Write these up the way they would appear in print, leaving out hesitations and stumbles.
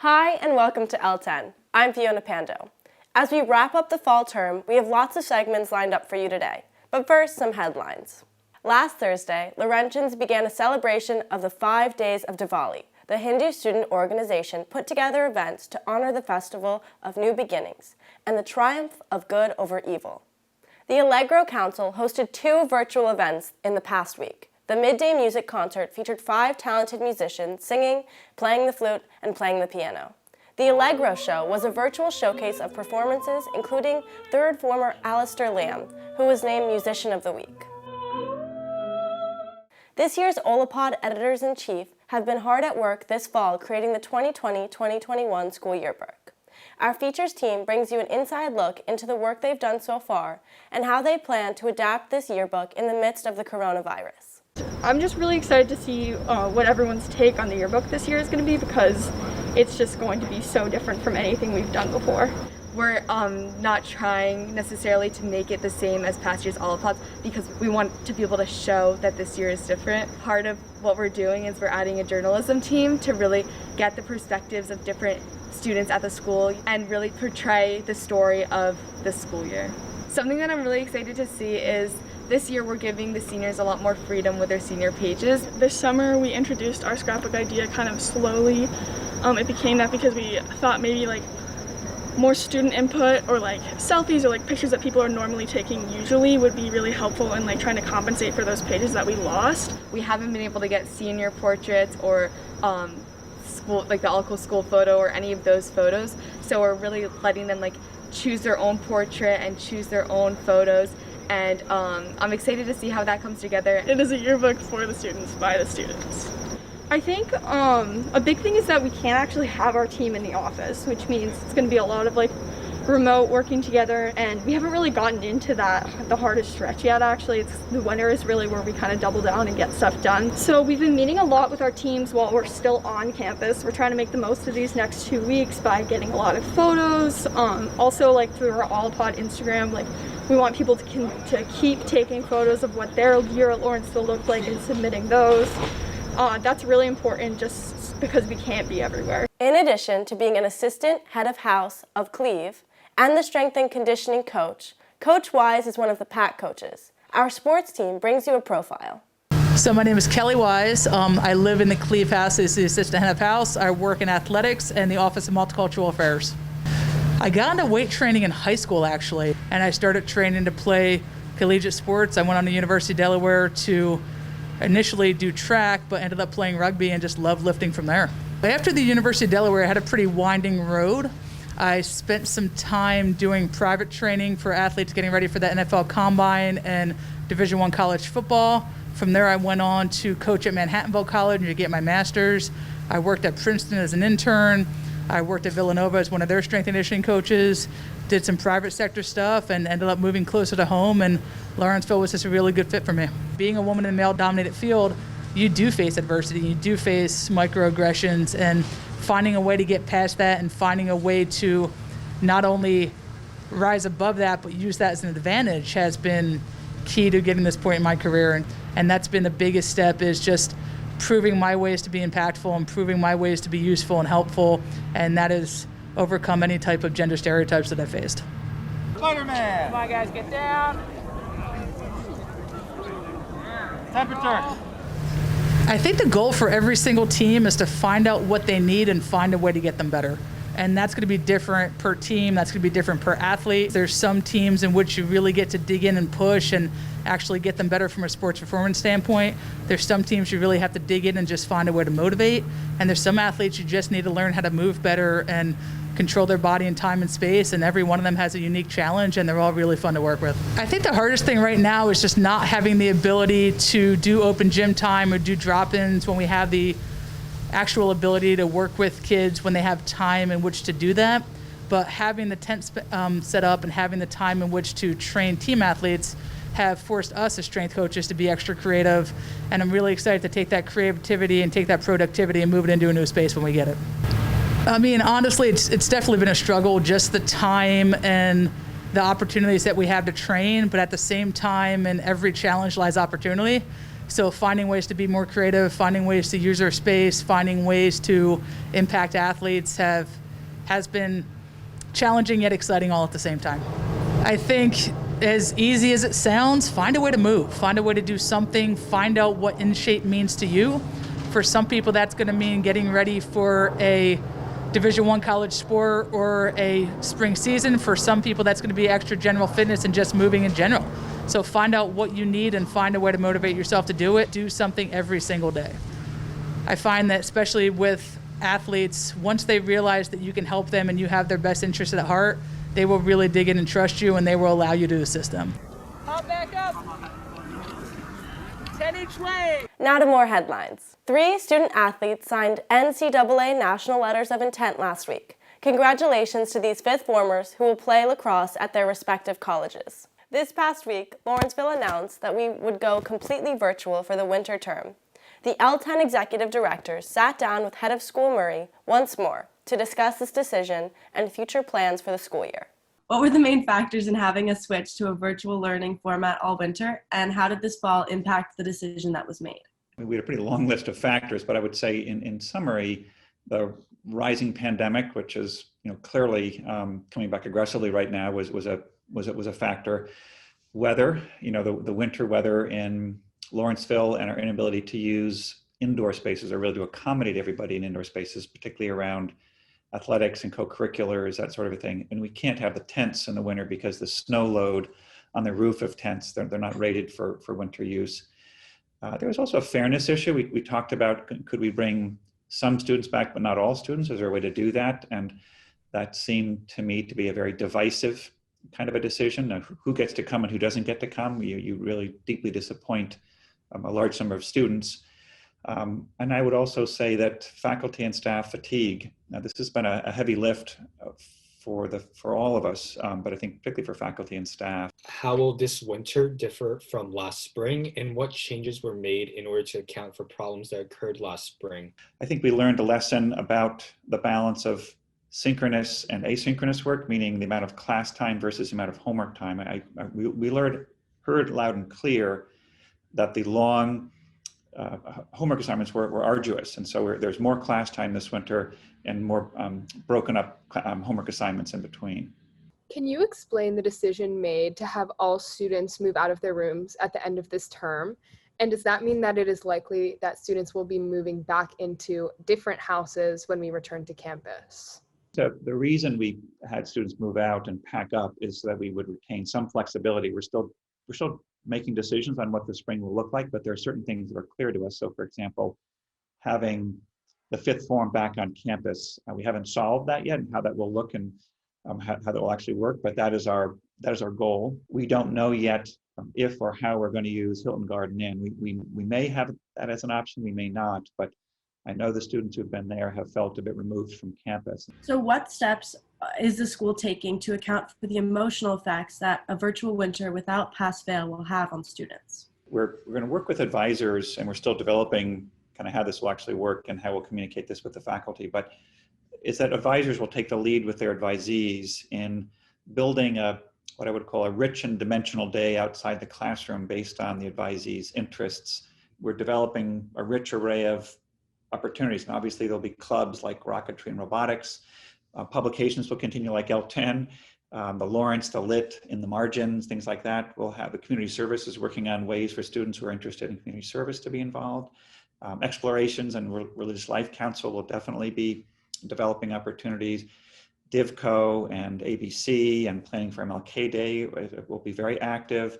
Hi, and welcome to L10. I'm Fiona Pando. As we wrap up the fall term, we have lots of segments lined up for you today. But first, some headlines. Last Thursday, Laurentians began a celebration of the 5 days of Diwali. The Hindu student organization put together events to honor the festival of new beginnings and the triumph of good over evil. The Allegro Council hosted 2 virtual events in the past week. The midday music concert featured 5 talented musicians singing, playing the flute, and playing the piano. The Allegro Show was a virtual showcase of performances, including third former Alistair Lamb, who was named Musician of the Week. This year's Olla Pod Editors-in-Chief have been hard at work this fall creating the 2020-2021 school yearbook. Our features team brings you an inside look into the work they've done so far and how they plan to adapt this yearbook in the midst of the coronavirus. I'm just really excited to see what everyone's take on the yearbook this year is going to be, because it's just going to be so different from anything we've done before. We're not trying necessarily to make it the same as past year's Olla Pods, because we want to be able to show that this year is different. Part of what we're doing is we're adding a journalism team to really get the perspectives of different students at the school and really portray the story of the school year. Something that I'm really excited to see is this year we're giving the seniors a lot more freedom with their senior pages. This summer we introduced our scrapbook idea kind of slowly. It became that because we thought maybe more student input or selfies or pictures that people are normally taking usually would be really helpful in trying to compensate for those pages that we lost. We haven't been able to get senior portraits or school, the all school photo or any of those photos, so we're really letting them choose their own portrait and choose their own photos, and I'm excited to see how that comes together. It is a yearbook for the students, by the students. I think a big thing is that we can't actually have our team in the office, which means it's going to be a lot of remote working together, and we haven't really gotten into the hardest stretch yet. Actually, it's the winter is really where we kind of double down and get stuff done. So we've been meeting a lot with our teams while we're still on campus. We're trying to make the most of these next 2 weeks by getting a lot of photos. Also through our Olla Pod Instagram, we want people to keep taking photos of what their year at Lawrenceville looked like and submitting those. That's really important just because we can't be everywhere. In addition to being an assistant head of house of Cleve and the strength and conditioning coach, Coach Wise is one of the PAC coaches. Our sports team brings you a profile. So my name is Kelly Wise. I live in the Cleve house as the assistant head of house. I work in athletics and the Office of Multicultural Affairs. I got into weight training in high school, actually, and I started training to play collegiate sports. I went on to University of Delaware to initially do track, but ended up playing rugby and just loved lifting from there. After the University of Delaware, I had a pretty winding road. I spent some time doing private training for athletes getting ready for the NFL Combine and Division I college football. From there, I went on to coach at Manhattanville College to get my master's. I worked at Princeton as an intern. I worked at Villanova as one of their strength and conditioning coaches, did some private sector stuff, and ended up moving closer to home, and Lawrenceville was just a really good fit for me. Being a woman in a male-dominated field, you do face adversity, you do face microaggressions, and finding a way to get past that and finding a way to not only rise above that, but use that as an advantage has been key to getting this point in my career. And that's been the biggest step, is just proving my ways to be impactful and proving my ways to be useful and helpful, and that has overcome any type of gender stereotypes that I've faced. Spider-Man! Come on guys, get down. Temperature. I think the goal for every single team is to find out what they need and find a way to get them better. And that's going to be different per team, that's going to be different per athlete. There's some teams in which you really get to dig in and push and actually get them better from a sports performance standpoint. There's some teams you really have to dig in and just find a way to motivate. And there's some athletes you just need to learn how to move better and control their body in time and space, and every one of them has a unique challenge, and they're all really fun to work with. I think the hardest thing right now is just not having the ability to do open gym time or do drop-ins when we have the actual ability to work with kids when they have time in which to do that. But having the tent set up and having the time in which to train team athletes have forced us as strength coaches to be extra creative, and I'm really excited to take that creativity and take that productivity and move it into a new space when we get it. I mean, honestly, it's definitely been a struggle, just the time and the opportunities that we have to train, but at the same time, in every challenge lies opportunity. So finding ways to be more creative, finding ways to use our space, finding ways to impact athletes has been challenging yet exciting all at the same time. I think as easy as it sounds, find a way to move, find a way to do something, find out what in shape means to you. For some people, that's going to mean getting ready for a Division I college sport or a spring season. For some people, that's going to be extra general fitness and just moving in general. So find out what you need and find a way to motivate yourself to do it. Do something every single day. I find that especially with athletes, once they realize that you can help them and you have their best interest at heart, they will really dig in and trust you, and they will allow you to assist them. Hop back up. 10 each way. Now to more headlines. 3 student athletes signed NCAA National Letters of Intent last week. Congratulations to these 5th formers who will play lacrosse at their respective colleges. This past week, Lawrenceville announced that we would go completely virtual for the winter term. The L10 executive directors sat down with head of school Murray once more to discuss this decision and future plans for the school year. What were the main factors in having us switch to a virtual learning format all winter, and how did this fall impact the decision that was made? We had a pretty long list of factors, but I would say in summary, the rising pandemic, which is clearly coming back aggressively right now, was a factor. Weather, the winter weather in Lawrenceville and our inability to use indoor spaces or really to accommodate everybody in indoor spaces, particularly around athletics and co-curriculars, that sort of a thing. And we can't have the tents in the winter because the snow load on the roof of tents, they're not rated for winter use. There was also a fairness issue. We talked about, could we bring some students back, but not all students? Is there a way to do that? And that seemed to me to be a very divisive kind of a decision. Who gets to come and who doesn't get to come? You really deeply disappoint a large number of students. And I would also say that faculty and staff fatigue. Now, this has been a heavy lift for all of us, but I think particularly for faculty and staff. How will this winter differ from last spring, and what changes were made in order to account for problems that occurred last spring? I think we learned a lesson about the balance of synchronous and asynchronous work, meaning the amount of class time versus the amount of homework time. We heard loud and clear that the long homework assignments were arduous, and so there's more class time this winter and more broken up homework assignments in between. Can you explain the decision made to have all students move out of their rooms at the end of this term? And does that mean that it is likely that students will be moving back into different houses when we return to campus? So the reason we had students move out and pack up is so that we would retain some flexibility. We're still making decisions on what the spring will look like, but there are certain things that are clear to us. So for example, having the 5th form back on campus, we haven't solved that yet and how that will look and how that will actually work, but that is our goal. We don't know yet if or how we're going to use Hilton Garden Inn. We may have that as an option, we may not, but I know the students who've been there have felt a bit removed from campus. So what steps is the school taking to account for the emotional effects that a virtual winter without pass-fail will have on students? We're going to work with advisors, and we're still developing kind of how this will actually work and how we'll communicate this with the faculty, but is that advisors will take the lead with their advisees in building what I would call a rich and dimensional day outside the classroom based on the advisees' interests. We're developing a rich array of opportunities, and obviously there'll be clubs like rocketry and robotics. Publications will continue like L10, the Lawrence, the Lit in the margins, things like that. We'll have the community services working on ways for students who are interested in community service to be involved. Explorations and Religious Life Council will definitely be developing opportunities. DivCo and ABC and planning for MLK Day will be very active.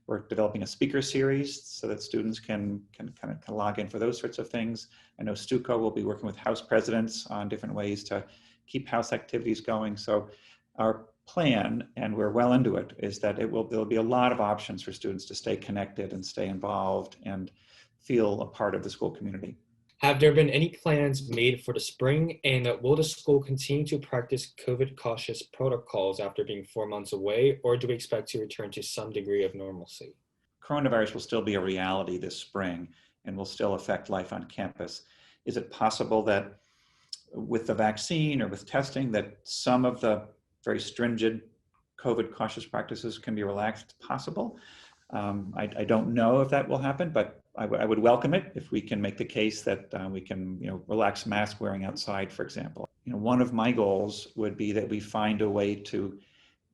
We're developing a speaker series so that students can kind of log in for those sorts of things. I know Stuco will be working with house presidents on different ways to keep house activities going. So our plan, and we're well into it, is that there'll be a lot of options for students to stay connected and stay involved and feel a part of the school community. Have there been any plans made for the spring, and will the school continue to practice COVID cautious protocols after being 4 months away, or do we expect to return to some degree of normalcy? Coronavirus will still be a reality this spring and will still affect life on campus. Is it possible that with the vaccine or with testing that some of the very stringent COVID cautious practices can be relaxed? Possible. I don't know if that will happen, but I would welcome it if we can make the case that we can, relax mask wearing outside, for example. One of my goals would be that we find a way to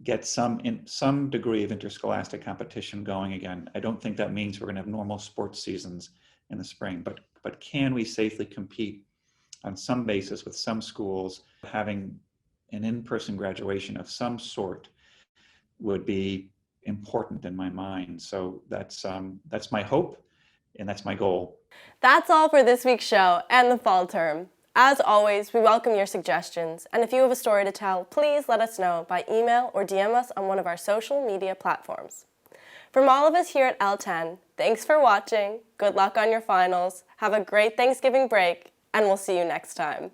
get some degree of interscholastic competition going again. I don't think that means we're going to have normal sports seasons in the spring, but can we safely compete on some basis with some schools? Having an in-person graduation of some sort would be important in my mind. So that's my hope, and that's my goal. That's all for this week's show and the fall term. As always, we welcome your suggestions, and if you have a story to tell, please let us know by email or DM us on one of our social media platforms. From all of us here at L10, thanks for watching, good luck on your finals, have a great Thanksgiving break, and we'll see you next time.